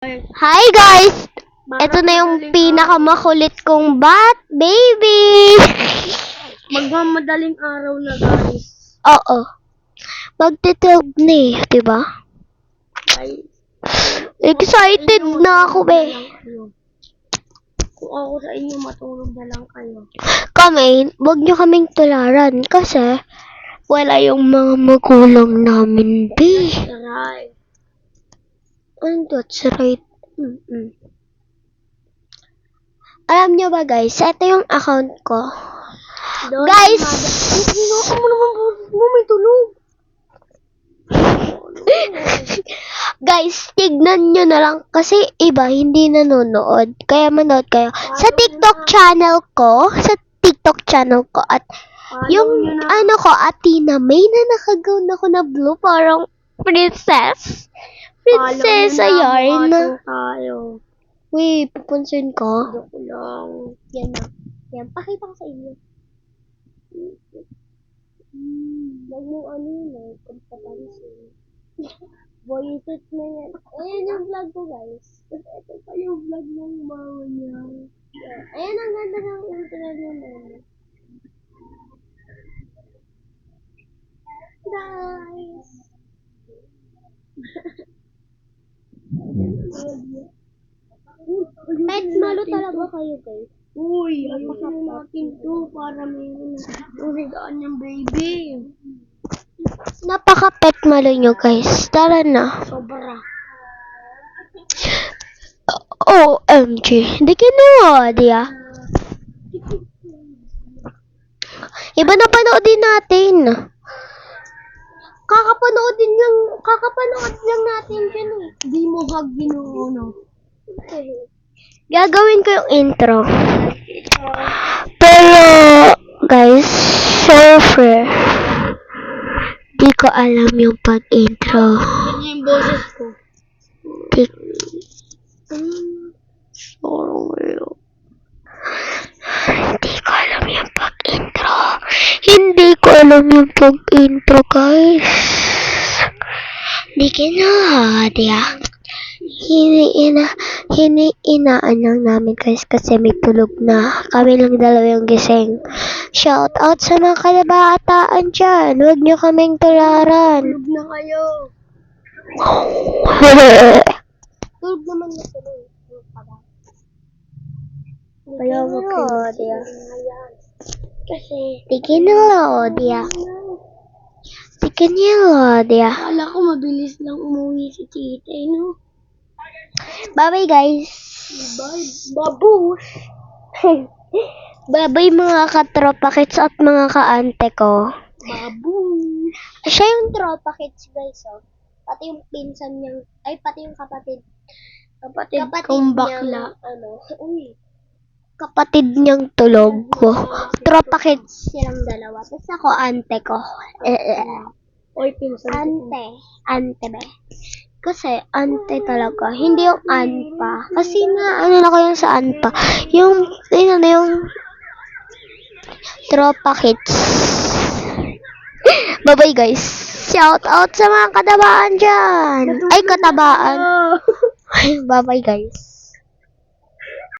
Hi guys! Ito na yung pinakamakulit kong bat, baby! Magmamadaling araw na, guys. Oo. Magtitog na eh, diba? Excited na ako, be. Kung ako sa inyo, matulog na lang kayo. Kami, wag nyo kaming tularan kasi wala yung mga magulang namin, be. Right. And that's right. Alam nyo ba guys, ito yung account ko. Guys! Ginoko mo naman mo, may tulog. Guys, tignan nyo na lang kasi iba hindi nanonood. Kaya manood kayo sa TikTok channel ko, at yung ano ko, Athena May na nakagown ako na blue, parang princess. Prinsesa yarn. Tayo. Wait, pupunsin ko. Joke lang. Yan na. Yan, pakita ko sa inyo. Huwag mo ano yun eh, kampapansin. Boyset na yan. Ayan yung vlog ko guys. Ito pa yung vlog ng mama niya. Ayan ang ganda ng intro niya na. Guys! Pet malo talaga kayo guys. Uy, ayusin natin to para mayroon yung higaan yung baby. Napaka-pet malo nyo guys. Tara na. Sobra. OMG. Hindi kinuha, diya. Iba na panood din natin. Kakapanood lang natin dyan eh. Di mo hug ginuuno. Gagawin ko yung intro. Pero, guys, syempre, di ko alam yung pag-intro. Ganyan yung boses ko. Hindi ko alam yung pag-intro. Hindi ko alam yung pag-intro, guys. Hindi kinahadya. Hiniinaan lang namin guys kasi may tulog na. Kami lang dalawa yung gising. Shout out sa mga kalabataan dyan. Huwag nyo kaming tularan. Tulog na kayo. Tulog naman na tulog. Kaya wag kayo. Kasi tigin na dia. Tigin nyo dia. Akala ko mabilis lang umuwi si tita, no? Bye-bye guys. Bye, babush. Bye-bye mga katropa kits at mga kaante ko. Babush. Siya yung tropa kits guys, oh. Pati yung pinsan niyang, pati yung kapatid Kung bakla. Kapatid niyang tulog ko. Tropa kids silang dalawa. Tapos ako, ante ko. Oy, pinsan. Ante be. Kasi, ante talaga. Hindi yung anpa. Kasi ano na ko yung sa anpa. Yung tropa kids. Bye-bye guys. Shout out sa mga katabaan dyan. Katabaan. Bye-bye guys.